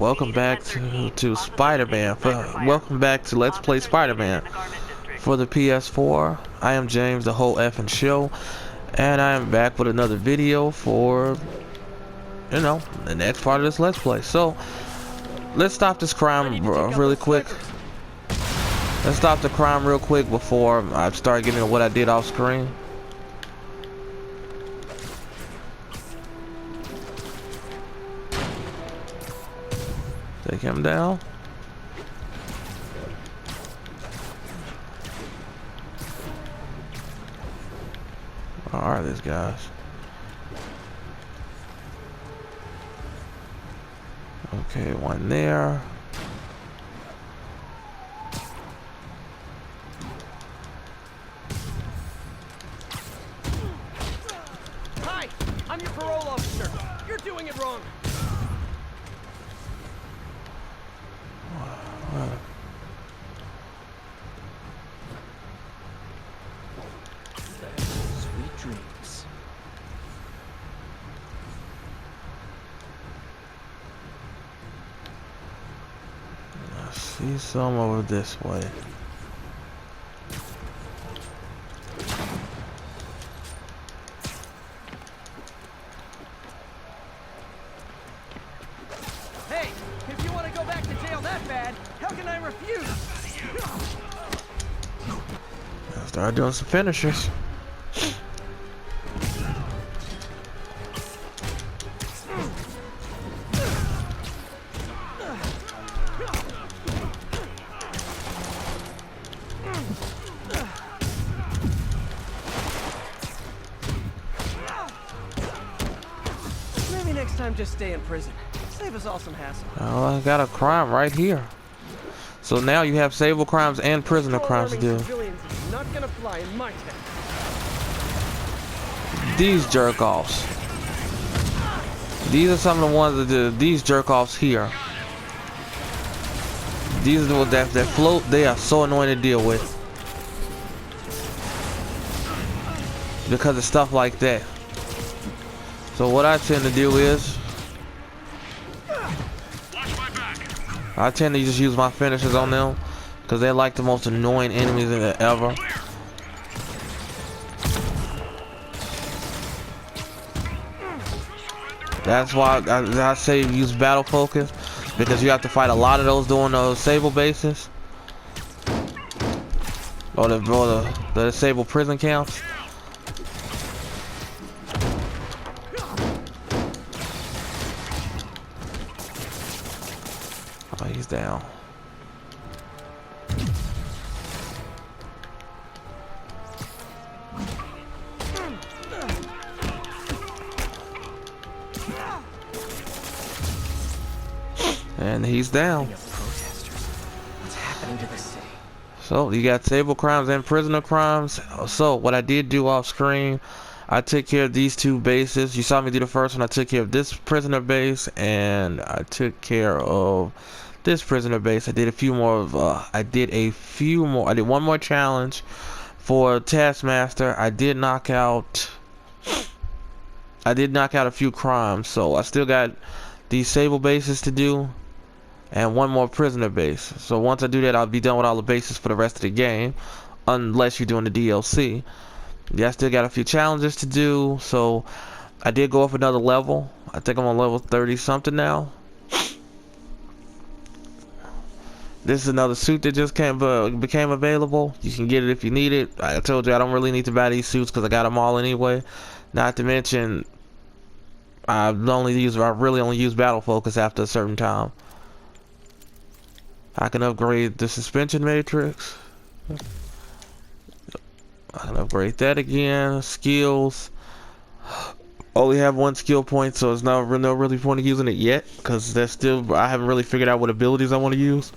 welcome back to Spider-Man. Welcome back to Let's Play Spider-Man for the PS4. I am James, the whole effing show, and I am back with another video for, you know, the next part of this Let's Play. So, let's stop this crime really quick. Let's stop the crime real quick before I start getting into what I did off screen. Take him down. Where are these guys? Okay, one there. Hi, I'm your parole officer. You're doing it wrong. Sweet dreams. I see some over this way. Hey, if you want to go back to jail that bad, how can I refuse? I'll start doing some finishers. Maybe next time just stay in prison. Save us all some hassle. Oh, I got a crime right here. So now you have sable crimes and prisoner crimes to do. Civilians is not gonna fly in my town. These jerk-offs. These are some of the ones that do. These jerk-offs here. These are the ones that float. They are so annoying to deal with. Because of stuff like that. So what I tend to do is I tend to just use my finishers on them because they're like the most annoying enemies ever. That's why I say use battle focus, because you have to fight a lot of those doing those sable bases or the disabled prison camps. Oh, he's down. And he's down. What's happening to the city? So you got sable crimes and prisoner crimes. So what I did do off screen, I took care of these two bases. You saw me do the first one. I took care of this prisoner base, and I took care of this prisoner base. I did a few more. I did one more challenge for Taskmaster. I did knock out a few crimes. So I still got these sable bases to do, and one more prisoner base. So once I do that, I'll be done with all the bases for the rest of the game, unless you're doing the DLC. Yeah, I still got a few challenges to do. So I did go up another level. I think I'm on level 30 something now. This is another suit that just became available. You can get it if you need it. I told you I don't really need to buy these suits because I got them all anyway. Not to mention, I really only use battle focus after a certain time. I can upgrade the suspension matrix. I can upgrade that again. Skills. Only have one skill point, so it's no really point of using it yet, because I haven't really figured out what abilities I want to use.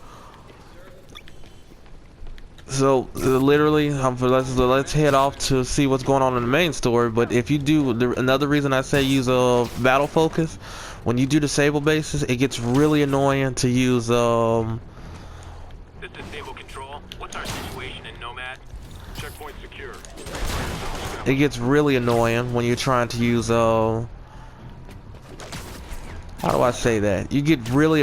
So literally, let's head off to see what's going on in the main story. But if you do, another reason I say use a battle focus, when you do disable bases, it gets really annoying to use This is Sable Control. What's our situation in Nomad? Checkpoint secure. it gets really annoying when you're trying to use I how do I say that? You get really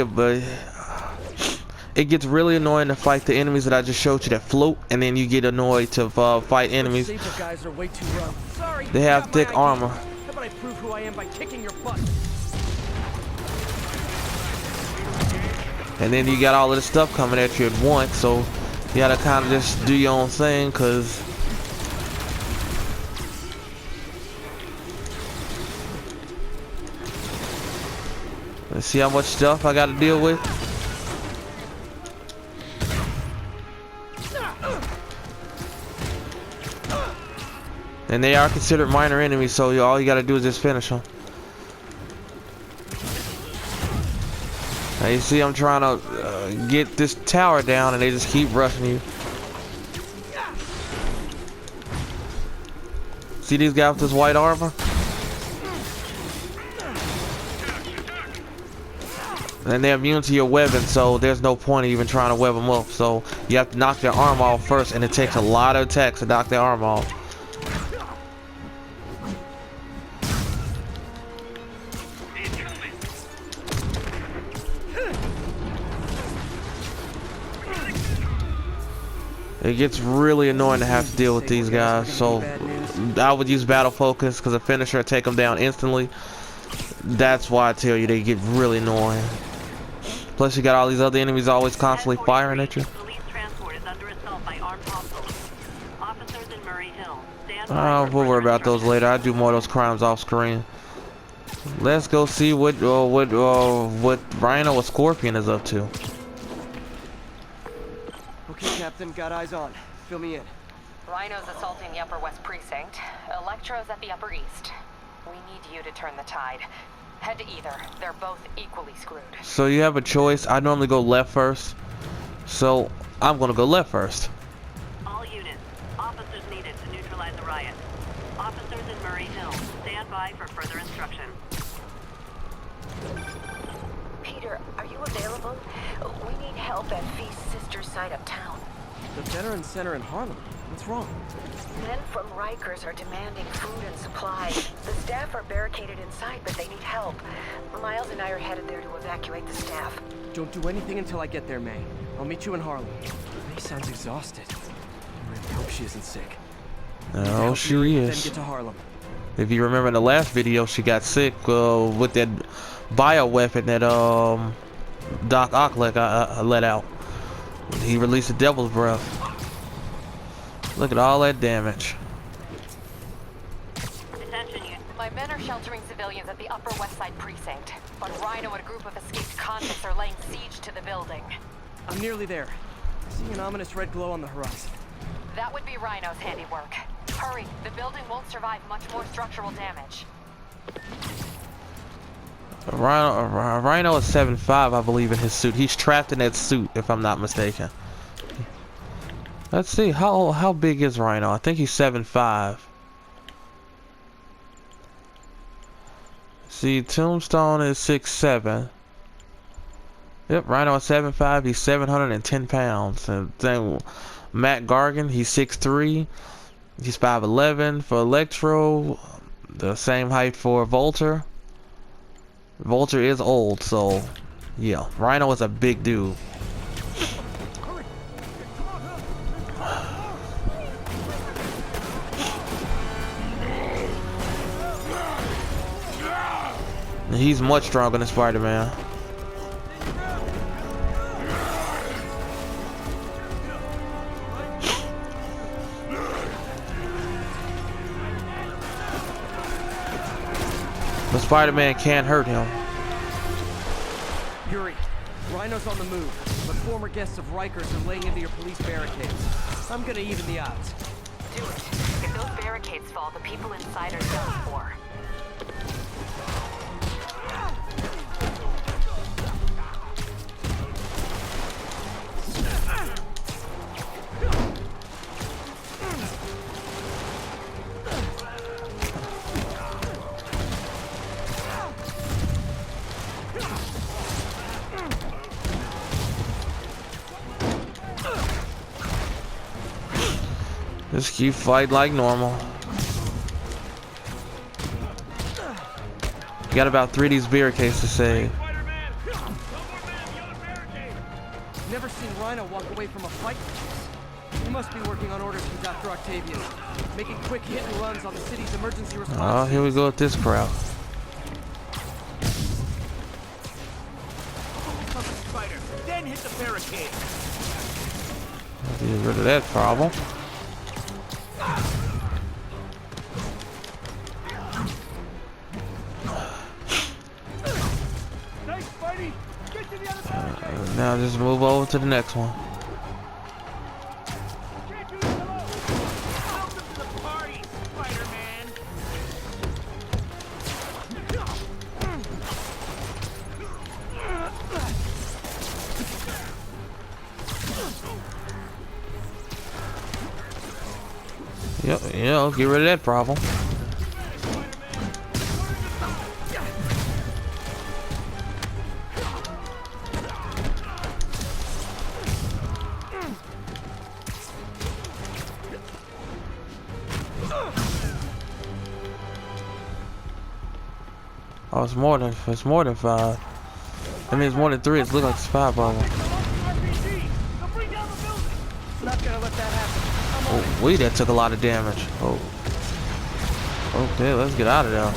it gets really annoying to fight the enemies that I just showed you that float, and then you get annoyed to fight enemies. Guys are way too rough. Sorry, They have thick armor. How about I prove who I am by kicking your butt? And then you got all of this stuff coming at you at once, so you gotta kind of just do your own thing, cause let's see how much stuff I gotta deal with. And they are considered minor enemies, so all you gotta do is just finish them. Now you see I'm trying to get this tower down and they just keep rushing you. See these guys with this white armor? And they're immune to your weapon, so there's no point in even trying to web them up. So you have to knock their arm off first, and it takes a lot of attacks to knock their arm off. It gets really annoying to have to deal with these guys, so I would use battle focus because a finisher take them down instantly. That's why I tell you they get really annoying. Plus you got all these other enemies always constantly firing at you. We'll worry about those later. I do more of those crimes off screen. Let's go see what Rhino or Scorpion is up to. Okay, Captain, got eyes on. Fill me in. Rhino's assaulting the Upper West Precinct. Electro's at the Upper East. We need you to turn the tide. Head to either. They're both equally screwed. So you have a choice. I normally go left first. So I'm gonna go left first. All units. Officers needed to neutralize the riot. Officers in Murray Hill. Stand by for further instruction. Peter, are you available? We need help at Feast's sister's site uptown. The Veterans Center in Harlem. What's wrong? Men from Rikers are demanding food and supplies. The staff are barricaded inside, but they need help. Miles and I are headed there to evacuate the staff. Don't do anything until I get there, May. I'll meet you in Harlem. May sounds exhausted. I really hope she isn't sick. Oh, she Then is. get to Harlem. If you remember in the last video, she got sick with that bioweapon that Doc Ock let out. He released the devil's breath. Look at all that damage. Attention, units. My men are sheltering civilians at the Upper West Side Precinct, but Rhino and a group of escaped convicts are laying siege to the building. I'm nearly there. Seeing an ominous red glow on the horizon. That would be Rhino's handiwork. Hurry, the building won't survive much more structural damage. Rhino is 7'5", I believe, in his suit. He's trapped in that suit, if I'm not mistaken. Let's see, how big is Rhino? I think he's 7'5". See, Tombstone is 6'7". Yep, Rhino is 7'5". He's 710 pounds. And then Matt Gargan, he's 6'3". He's 5'11". For Electro, the same height for Vulture. Vulture is old, so yeah, Rhino is a big dude. He's much stronger than Spider-Man. But Spider-Man can't hurt him. Yuri, Rhino's on the move, but former guests of Rikers are laying into your police barricades. I'm gonna even the odds. Do it. If those barricades fall, the people inside are done for. Just keep fighting like normal. You got about 3 of these barricades to save. Never seen Rhino walk away from a fight. He must be working on orders from Dr. Octavius, making quick hit and runs on the city's emergency response. Oh, here we go with this crowd. Spider, then hit the barricade. Get rid of that problem. Nice, Spidey. Get to the other barricade. Now just move over to the next one. Welcome to the party, Spider-Man. Yep, get rid of that problem. Oh, it's more than 5. I mean, it's more than 3. It looks like it's 5 of them. Not gonna let that happen. Oh, wait, that took a lot of damage. Oh. Okay, let's get out of there.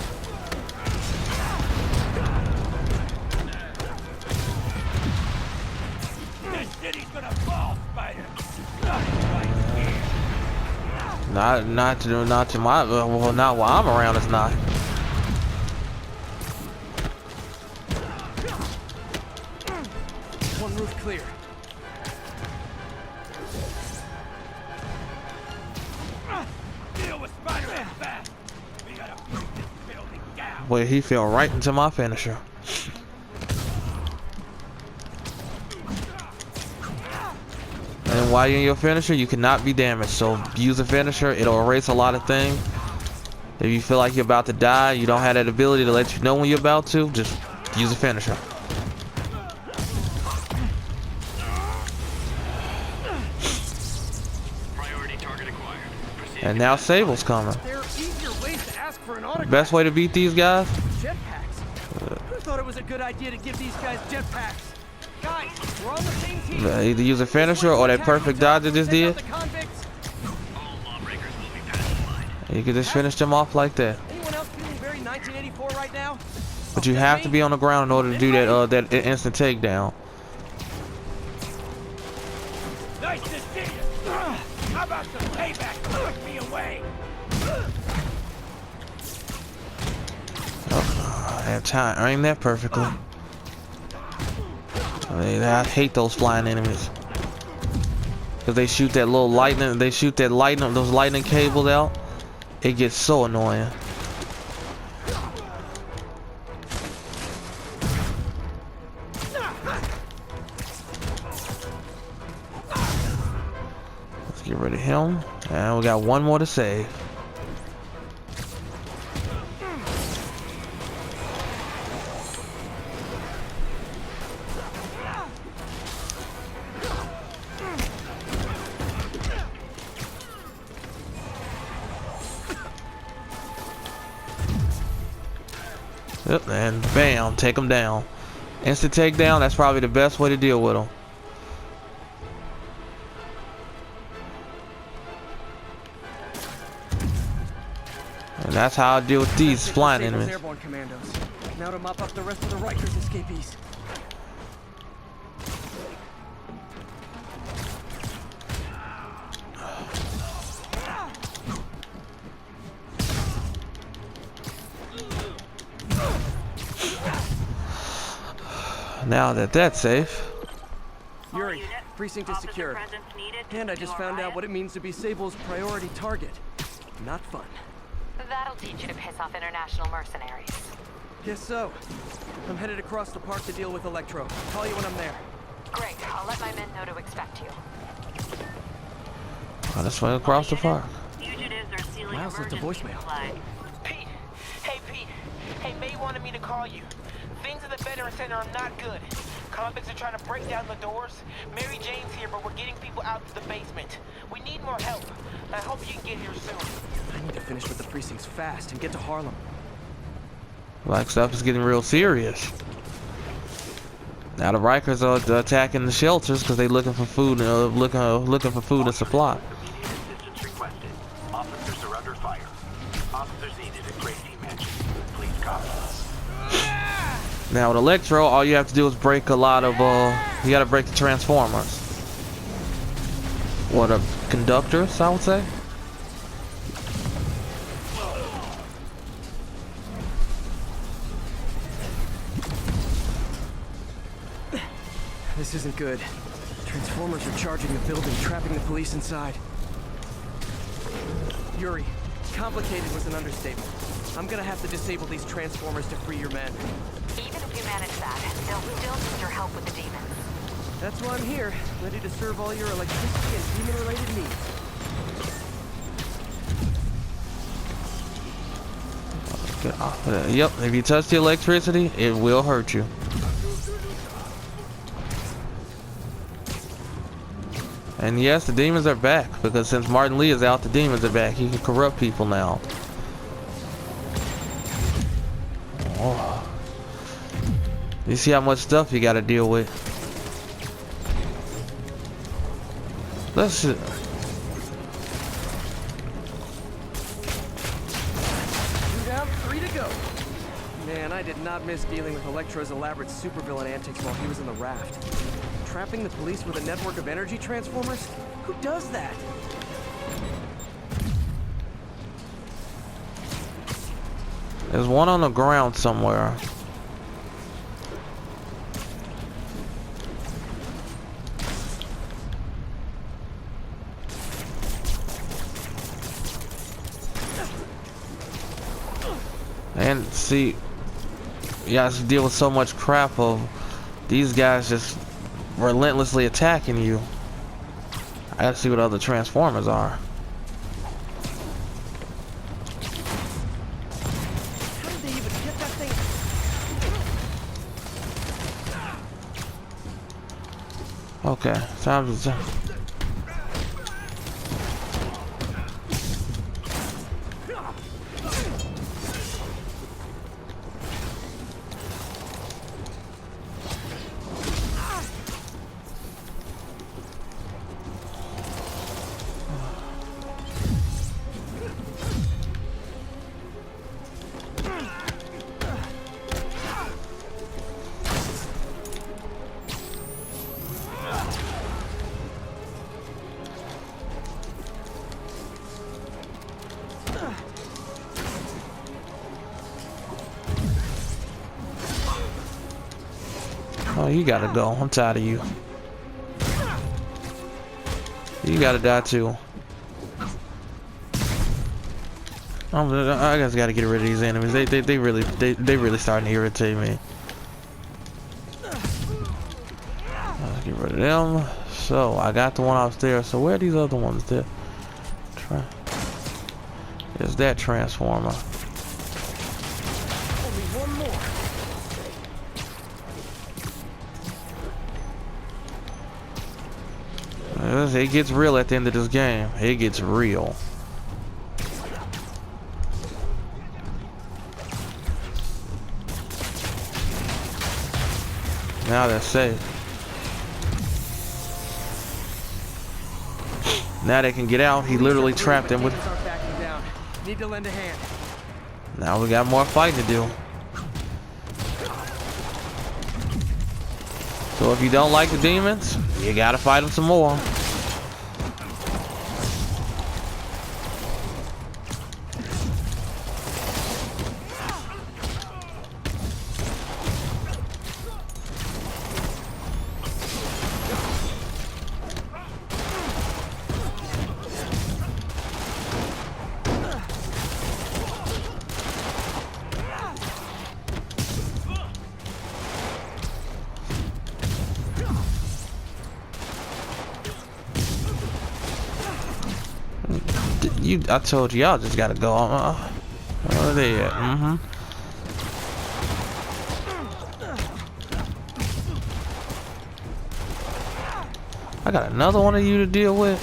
This city's gonna fall, Spider. Not to my, well, not while I'm around, it's not. One roof clear. Deal with Spider-Man fast. We gotta break this building down. Wait, he fell right into my finisher. And while you're in your finisher, you cannot be damaged. So use a finisher, it'll erase a lot of things. If you feel like you're about to die, you don't have that ability to let you know when you're about to, just use a finisher. Priority target acquired. Proceed. And now Sable's coming. There are easier ways to ask for an autograph. Best way to beat these guys? Jetpacks. Who thought it was a good idea to give these guys jetpacks? Guys, we're on the same team. Either use a finisher or that perfect dodge I just did. The convicts. All lawbreakers will be pacified. You can just finish them off like that. Anyone else feeling very 1984 right now? But you have to be on the ground in order to do that instant takedown. Nice to see you. How about some payback? Push me away. Oh, I have time. Aim that perfectly. I hate those flying enemies. Cause they shoot that little lightning. They shoot that lightning. Those lightning cables out. It gets so annoying. Let's get rid of him. And we got one more to save. Yep, and bam, take them down. Instant takedown, that's probably the best way to deal with them. And that's how I deal with these flying Sable's enemies. airborne commandos. Now to mop up the rest of the Rikers escapees. Now that that's safe. Yuri, precinct is Officer secured. presence needed to And I just secure found out riot. what it means to be Sable's priority target. Not fun. That'll teach you to piss off international mercenaries. Guess so. I'm headed across the park to deal with Electro. Call you when I'm there. Great, I'll let my men know to expect you. Oh, let's swing across the park. Fugitives are sealing Miles left a emergency voicemail. flag. Pete! Hey, Pete! Hey, May wanted me to call you. Things at the Veteran Center are not good. Convicts are trying to break down the doors. Mary Jane's here, but we're getting people out to the basement. We need more help. I hope you can get here soon. I need to finish with the precincts fast and get to Harlem. Like stuff is getting real serious. Now the Rikers are attacking the shelters because they're looking for food and looking for food and supply. Assistance requested. Officers are under fire. Officers needed at Gracie Mansion. Please copy. Now with Electro, all you have to do is break a lot of you gotta break the transformers. What a conductors, I would say. This isn't good. Transformers are charging the building, trapping the police inside. Yuri, complicated was an understatement. I'm gonna have to disable these transformers to free your men. Even if you manage that, they'll still need your help with the demons. That's why I'm here, ready to serve all your electricity and demon-related needs. Yep, if you touch the electricity, it will hurt you. And yes, the demons are back, because since Martin Lee is out, the demons are back. He can corrupt people now. Oh. You see how much stuff you gotta deal with. Let's see. 2 down, 3 to go. Man, I did not miss dealing with Electro's elaborate supervillain antics while he was in the raft. Trapping the police with a network of energy transformers? Who does that? There's one on the ground somewhere. And see, you have to deal with so much crap of these guys just relentlessly attacking you. I gotta see what other transformers are. How did they even get that thing? Okay, time to. Oh, you gotta go. I'm tired of you. You gotta die too. I just gotta get rid of these enemies. They really starting to irritate me. Let's get rid of them. So I got the one upstairs. So where are these other ones? There. Is that transformer? Only one more. It gets real at the end of this game. It gets real. Now they're safe. Now they can get out. He literally trapped them with. Need to lend a hand. Now we got more fighting to do. So if you don't like the demons, you gotta fight them some more. I told you, y'all just gotta go. Where are they at? I got another one of you to deal with.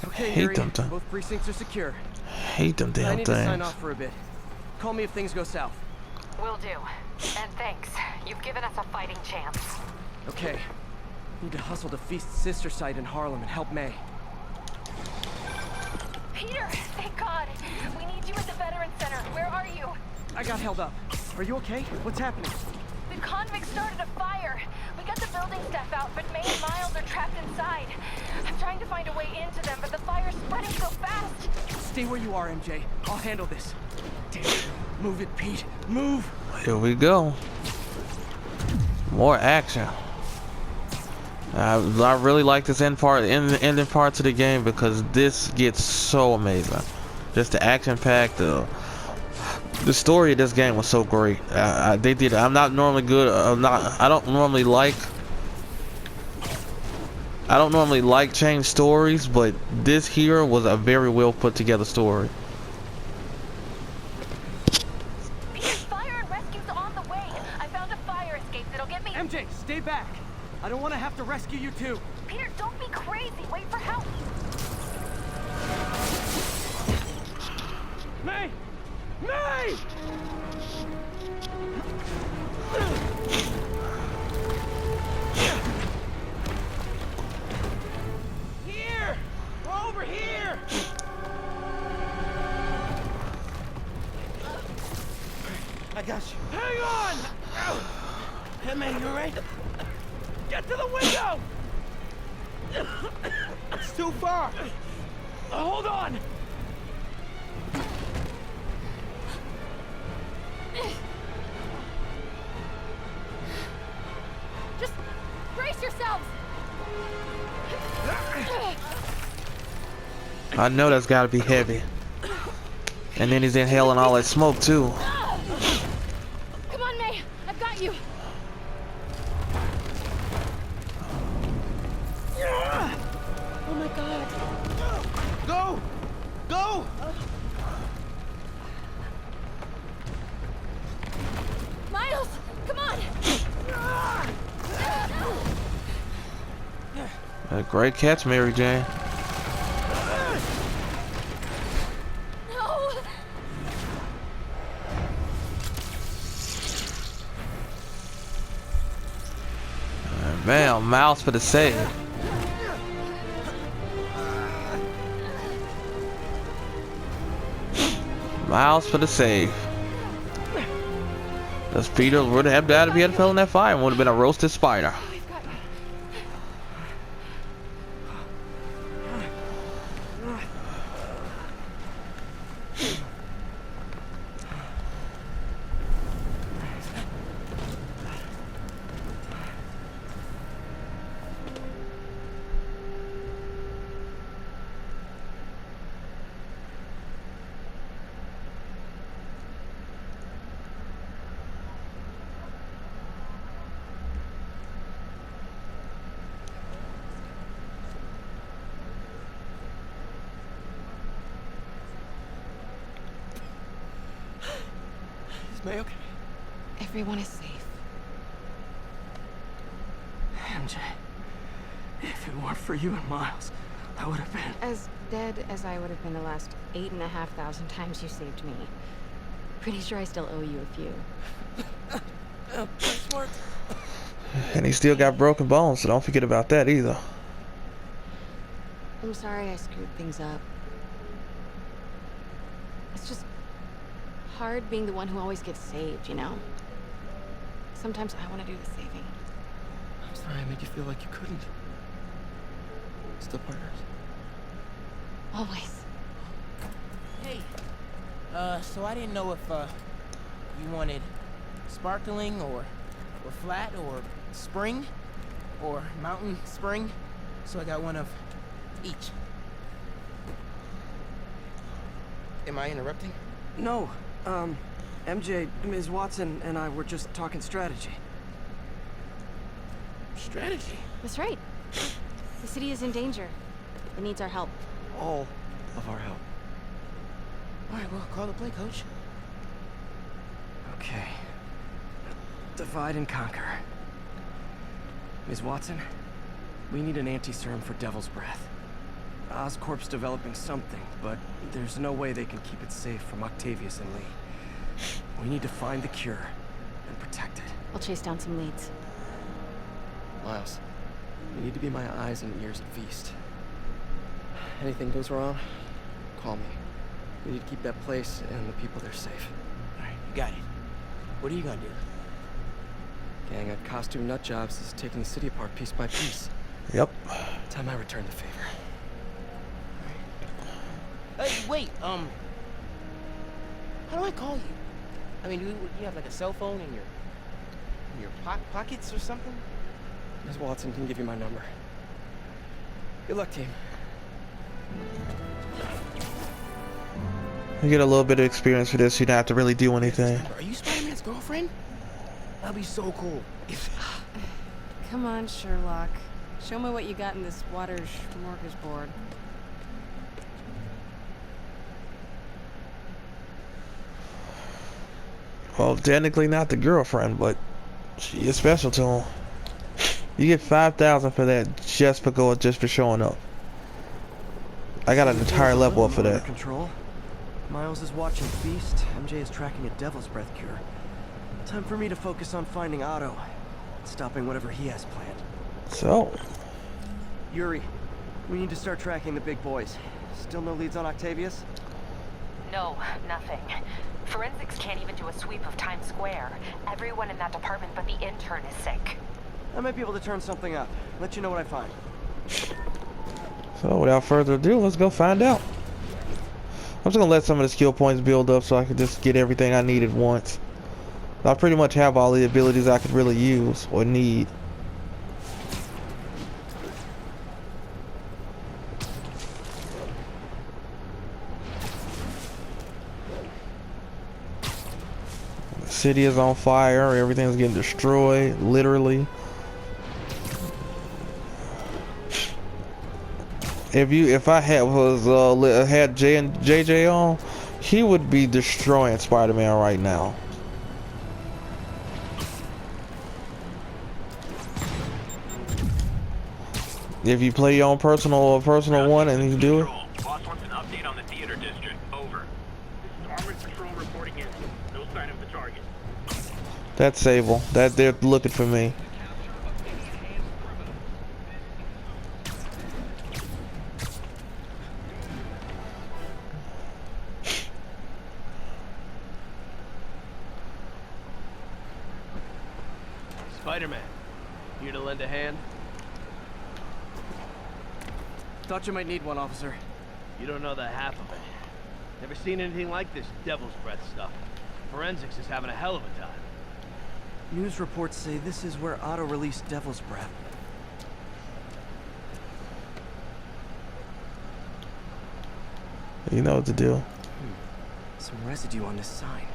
Okay, Hate Yuri. them things. Both precincts are secure. Hate them I damn need to sign things. off for a bit. Call me if things go south. Will do. And thanks. You've given us a fighting chance. Okay. Need to hustle to Feast's sister site in Harlem and help May. Peter, thank God. We need you at the Veterans Center. Where are you? I got held up. Are you okay? What's happening? The convicts started a fire. We got the building staff out, but May and Miles are trapped inside. I'm trying to find a way into them, but the fire's spreading so fast. Stay where you are, MJ. I'll handle this. Damn it. Move it, Pete. Move! Here we go. More action. I really like this ending parts of the game because this gets so amazing. Just the action pack, the story of this game was so great. They did. I'm not normally good. I don't normally like change stories, but this here was a very well put together story. Peter, fire and rescue's on the way. I found a fire escape that'll get me. MJ, stay back! I don't want to have to rescue you too. Peter, don't be crazy. Wait for help. May! May! Here! We're over here! I got you. Hang on! Hey, man, you alright? Get to the window! It's too far. Hold on! Just brace yourselves. I know that's got to be heavy. And then he's inhaling all that smoke too. Come on, May. I've got you. Oh my God. Go! Go! Miles, come on. A great catch, Mary Jane. No. Man, Miles for the save. Miles for the save. Does Peter would have died if he had fell in that fire and would have been a roasted spider. We've got you. Is May okay? Everyone is safe. MJ, if it weren't for you and Miles, I would have been... As dead as I would have been the last 8,500 times you saved me. Pretty sure I still owe you a few. Smart. And he still got broken bones, so don't forget about that either. I'm sorry I screwed things up. It's just hard being the one who always gets saved, you know? Sometimes I want to do the saving. I'm sorry I made you feel like you couldn't. Still partners. Always. Hey, so I didn't know if, you wanted sparkling or flat or spring or mountain spring. So I got one of each. Am I interrupting? No, MJ, Ms. Watson and I were just talking strategy. Strategy? That's right. The city is in danger. It needs our help. All of our help. All right, well, call the play, coach. Okay. Divide and conquer. Ms. Watson, we need an anti-serum for Devil's Breath. Oscorp's developing something, but there's no way they can keep it safe from Octavius and Lee. We need to find the cure and protect it. I'll chase down some leads. Miles, you need to be my eyes and ears at Feast. Anything goes wrong, call me. We need to keep that place and the people there safe. Alright, you got it. What are you gonna do? Gang of costume nut jobs is taking the city apart piece by piece. Yep. Time I return the favor. Hey, wait, how do I call you? I mean, do you have like a cell phone in your pockets or something? Ms. Watson can give you my number. Good luck, team. You get a little bit of experience for this. You don't have to really do anything. Are you Spider-Man's girlfriend? That'd be so cool. Come on, Sherlock. Show me what you got in this water smorgasbord. Well, technically not the girlfriend, but she is special to him. You get 5,000 for that just for showing up. I got an entire level up for Under that. control. Miles is watching Feast. MJ is tracking a Devil's Breath cure. Time for me to focus on finding Otto, stopping whatever he has planned. So, Yuri, we need to start tracking the big boys. Still no leads on Octavius? No, nothing. Forensics can't even do a sweep of Times Square. Everyone in that department but the intern is sick. I might be able to turn something up. Let you know what I find. so without further ado, let's go find out. I'm just gonna let some of the skill points build up so I can just get everything I need at once. I pretty much have all the abilities I could really use or need. The city is on fire. Everything's getting destroyed, literally. If I had JJ on, he would be destroying Spider-Man right now. If you play your own personal one and you do it. Boss wants an update on the theater district. Over. This is Armored Patrol reporting in. No sign of the target. That's Sable. That they're looking for me. Spider-Man, here to lend a hand? Thought you might need one, officer. You don't know the half of it. Never seen anything like this Devil's Breath stuff. Forensics is having a hell of a time. News reports say this is where Otto released Devil's Breath. You know what to do. Some residue on this sign.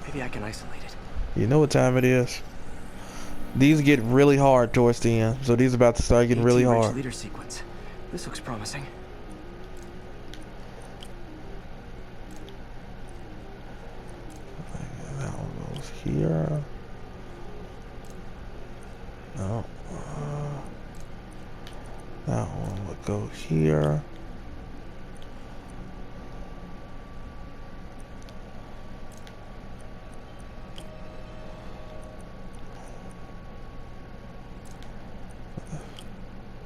Maybe I can isolate it. You know what time it is. These get really hard towards the end, so these are about to start getting really hard. Leader sequence. This looks promising. That one goes here. No. That one would go here.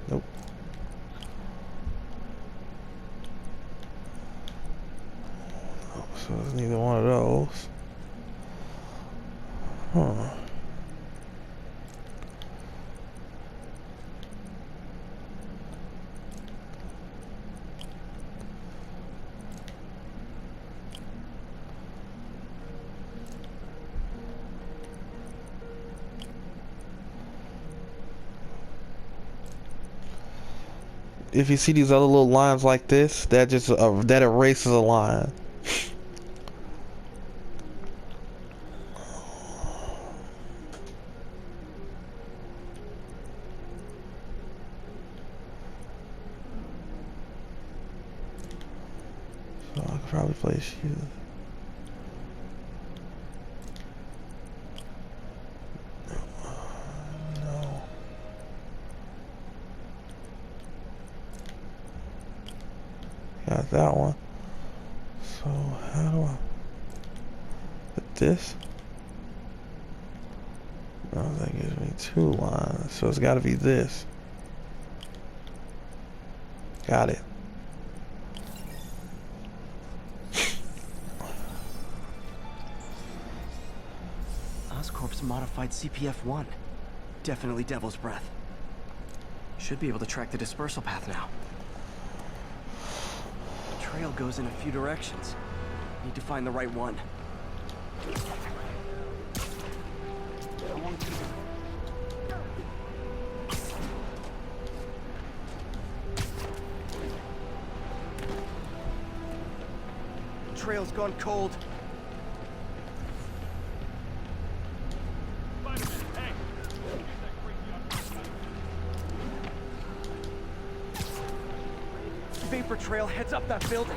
Nope. Oh, so it's neither one of those. Huh. If you see these other little lines like this, that just that erases a line. So I could probably place you. No. Got that one. So how do I put this? No, that gives me 2 lines. So it's got to be this. Got it. Oscorp's modified CPF-1. Definitely Devil's Breath. Should be able to track the dispersal path now. The trail goes in a few directions. Need to find the right one. Trail's gone cold. Vapor trail heads up that building.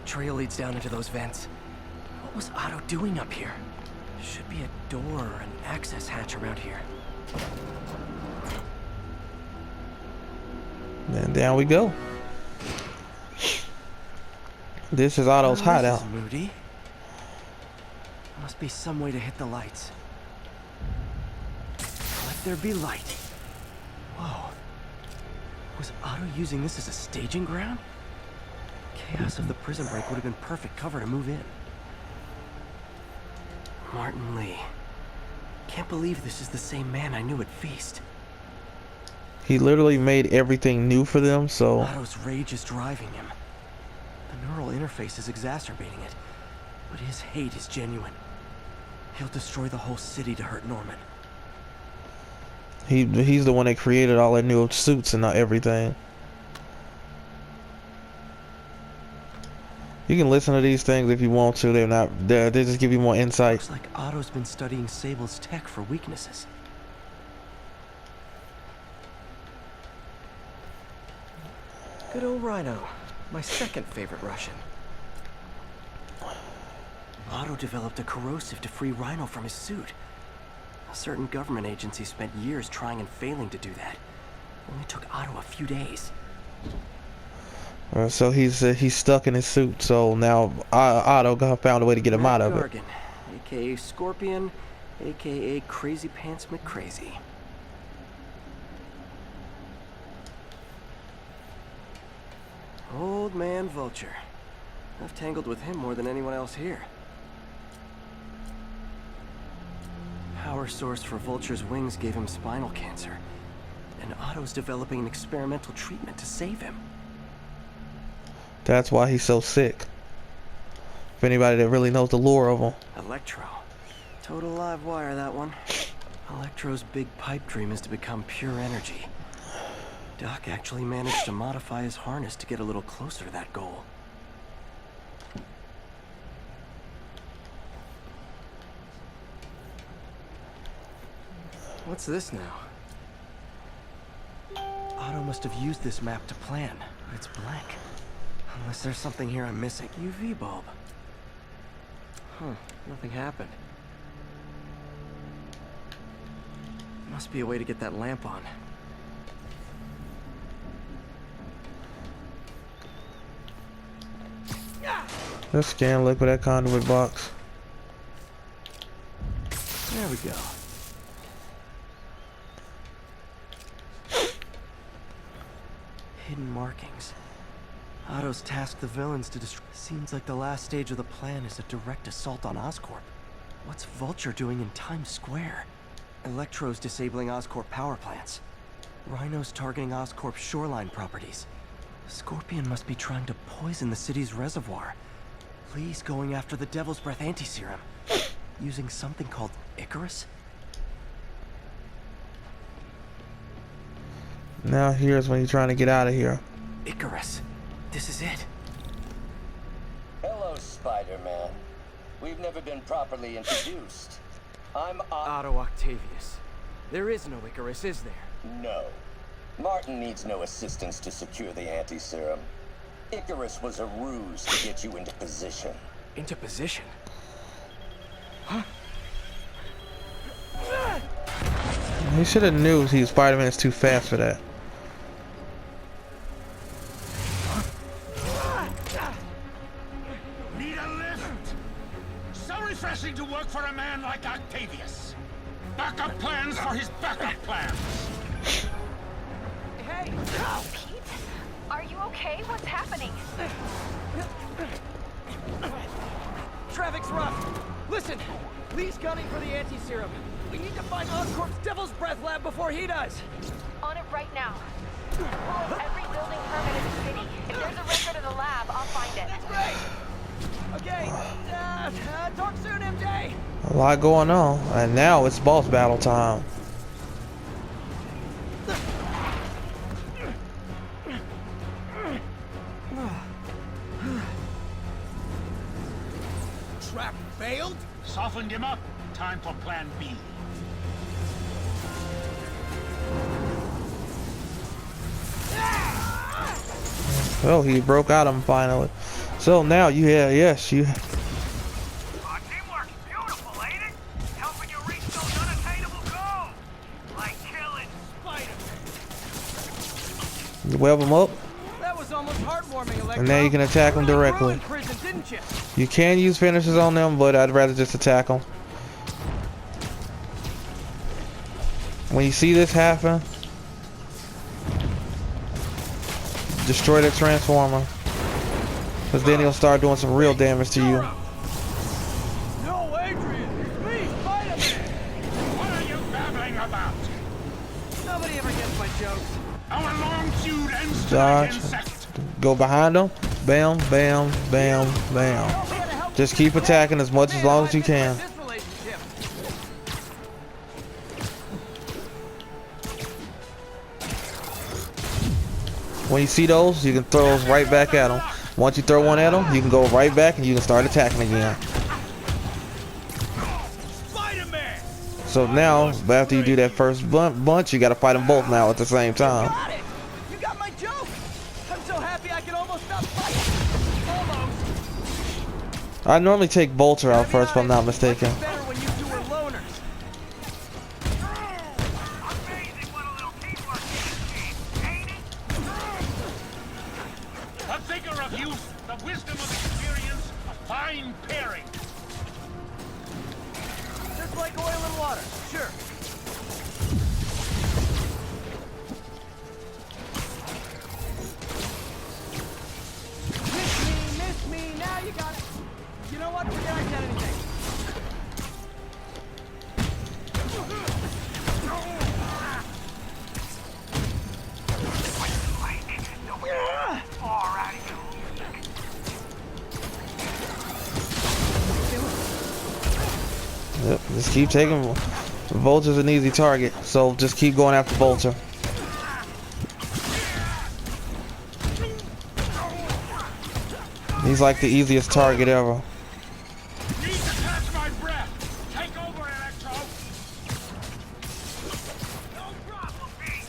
Trail leads down into those vents. What was Otto doing up here? Should be a door or an access hatch around here. And down we go. This is Otto's hideout. This is moody. Must be some way to hit the lights. Let there be light. Whoa. Was Otto using this as a staging ground? Chaos of the prison break would have been perfect cover to move in. Martin Lee. Can't believe this is the same man I knew at Feast. He literally made everything new for them, so... Otto's rage is driving him. The neural interface is exacerbating it, but his hate is genuine. He'll destroy the whole city to hurt Norman. He's the one that created all the new suits and everything. You can listen to these things if you want to. They just give you more insight. Looks like Otto's been studying Sable's tech for weaknesses. Good old Rhino. My second favorite Russian. Otto developed a corrosive to free Rhino from his suit. A certain government agency spent years trying and failing to do that. Only took Otto a few days. So he's stuck in his suit. So now Otto found a way to get him out of it. A.k.a. Scorpion, a.k.a. Crazy Pants McCrazy. Old man Vulture. I've tangled with him more than anyone else here. Power source for Vulture's wings gave him spinal cancer. And Otto's developing an experimental treatment to save him. That's why he's so sick. If anybody that really knows the lore of him. Electro. Total live wire, that one. Electro's big pipe dream is to become pure energy. Doc actually managed to modify his harness to get a little closer to that goal. What's this now? Otto must have used this map to plan, but it's blank. Unless there's something here I'm missing. UV bulb. Huh, nothing happened. Must be a way to get that lamp on. Let's scan liquid that conduit box. There we go. Hidden markings. Otto's tasked the villains to destroy. Seems like the last stage of the plan is a direct assault on Oscorp. What's Vulture doing in Times Square? Electro's disabling Oscorp power plants. Rhino's targeting Oscorp's shoreline properties. Scorpion must be trying to poison the city's reservoir. Lee's going after the Devil's Breath anti-serum. Using something called Icarus? Now here's when you're trying to get out of here. Icarus. This is it. Hello, Spider-Man. We've never been properly introduced. I'm Otto Octavius. There is no Icarus, is there? No. Martin needs no assistance to secure the anti-serum. Icarus was a ruse to get you into position. Into position? He should have knew Spider-Man's too fast for that. Need a lift? So refreshing to work for a man like Octavius. Backup plans for his backup plans. Hey! Pete? Are you okay? What's happening? Traffic's rough. Listen, Lee's gunning for the anti-serum. We need to find Oscorp's Devil's Breath lab before he does. On it right now. Pull up every building permit in the city. If there's a record of the lab, I'll find it. Great! Okay, talk soon, MJ! A lot going on, and now it's boss battle time. Trap failed? Softened him up. Time for plan B. Well, he broke out of him finally. So now you have, yes, you. Teamwork's beautiful, ain't it? Helping you reach those unattainable goals. Like killing Spiderman. You web him up, That was almost heartwarming, Electro. and now you can attack him directly. In prison, didn't you? You can use finishers on them, but I'd rather just attack them. When you see this happen, destroy the transformer, because then he'll start doing some real damage to you. No, Adrian! It's me, Spider-Man! What are you babbling about? Nobody ever gets my jokes. Our long feud ends Dodge. tonight in second. Go behind him. Bam, bam, bam, bam. Just keep attacking as long as you can. This relationship. When you see those, you can throw those right back at them. Once you throw one at them, you can go right back and you can start attacking again. Spider-Man! So now, after you do that first bunch, you got to fight them both now at the same time. Got it! You got my joke! I'm so happy I can almost stop fighting. Almost. I normally take Bolter out first, if I'm not mistaken. Much better when you two were loners. Amazing what a little teamwork is, ain't it? A figure of youth, the wisdom of experience, a fine pairing. Just like oil and water, sure. Miss me, now you got it. You know what? Forget I said anything. Yep, just keep taking. Vulture's an easy target, so just keep going after Vulture. He's like the easiest target ever. Need to catch my breath. Take over, Electro. No problem, Pete.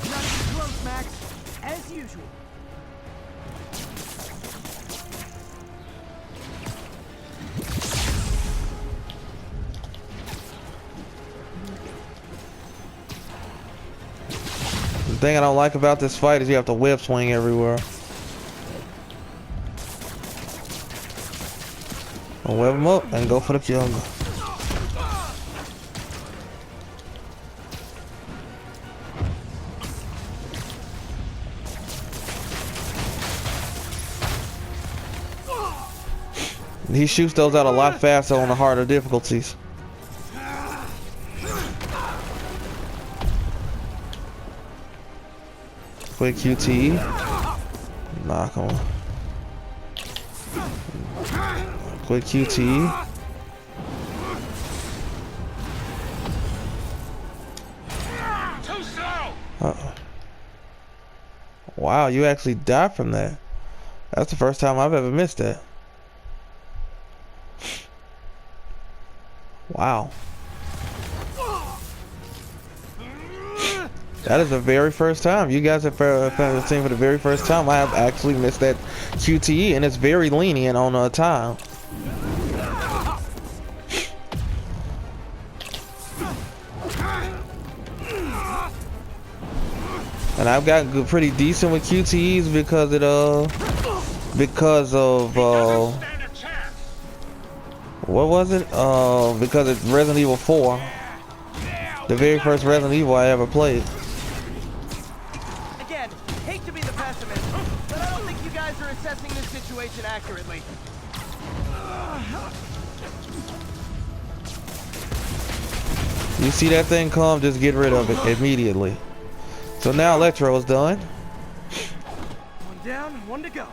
Not even close, Max. As usual. The thing I don't like about this fight is you have to web swing everywhere. I'll web him up and go for the kill. He shoots those out a lot faster on the harder difficulties. Quick QT. Knock him. Quick QT. Too slow. Wow, you actually died from that. That's the first time I've ever missed that. Wow. That is the very first time. You guys have seen for the very first time. I have actually missed that QTE, and it's very lenient on time. And I've gotten pretty decent with QTEs because what was it? Because it's Resident Evil 4, the very first Resident Evil I ever played. Again, hate to be the pessimist, but I don't think you guys are assessing this situation accurately. You see that thing come, just get rid of it immediately. So now Electro is done. One down, one to go.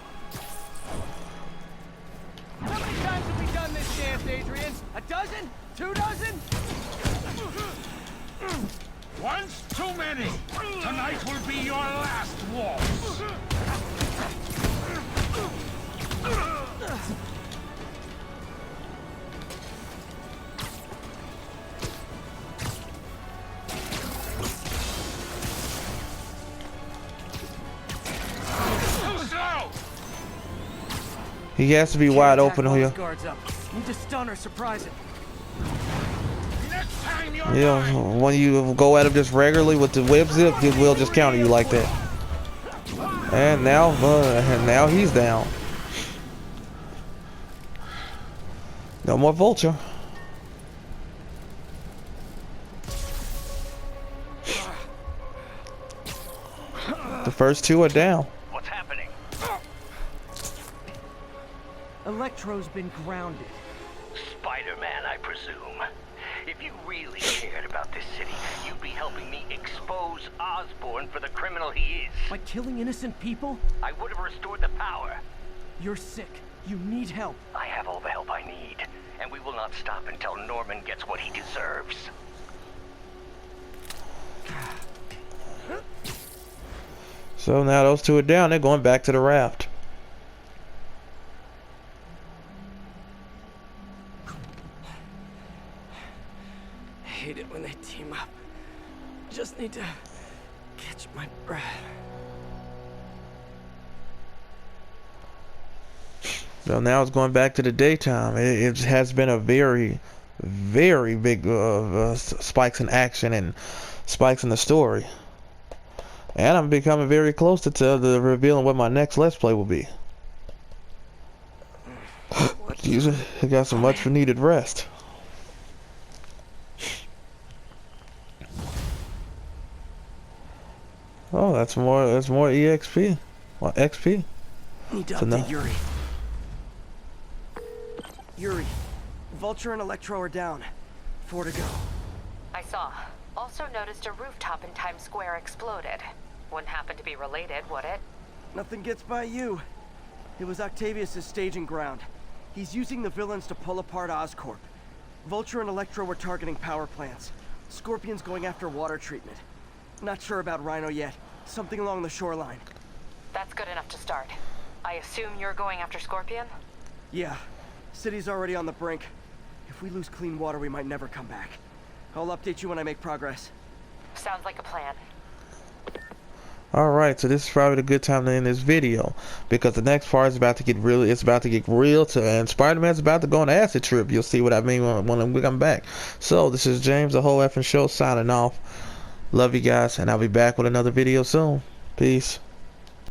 How many times have we done this dance, Adrian? A dozen? 2 dozen? Once too many. Tonight will be your last waltz. He has to be wide open here. Guards up. Need to stun or surprise him. Yeah, when you go at him just regularly with the web zip, he will just counter you like that. And now he's down. No more Vulture. The first 2 are down. What's happening? Electro's been grounded. Spider-Man, I presume. If you really cared about this city, you'd be helping me expose Osborn for the criminal he is. By killing innocent people? I would have restored the power. You're sick. You need help. I have all the help I need, and we will not stop until Norman gets what he deserves. So now those 2 are down. They're going back to the raft. I hate it when they team up. Just need to catch my breath. So now it's going back to the daytime. It has been a very, very big spikes in action and spikes in the story. And I'm becoming very close to the revealing what my next Let's Play will be. Jesus, I got some much needed rest. Oh, that's more EXP. Well, XP. Need to update Yuri. Yuri, Vulture and Electro are down. 4 to go. I saw. Also noticed a rooftop in Times Square exploded. Wouldn't happen to be related, would it? Nothing gets by you. It was Octavius' staging ground. He's using the villains to pull apart Oscorp. Vulture and Electro were targeting power plants. Scorpion's going after water treatment. Not sure about Rhino yet. Something along the shoreline. That's good enough to start. I assume you're going after Scorpion? Yeah. City's already on the brink. If we lose clean water, we might never come back. I'll update you when I make progress. Sounds like a plan. Alright, so this is probably a good time to end this video, because the next part is about to get really, and Spider-Man's about to go on an acid trip. You'll see what I mean when we come back. So this is James, the whole effing show, signing off. Love you guys, and I'll be back with another video soon. Peace.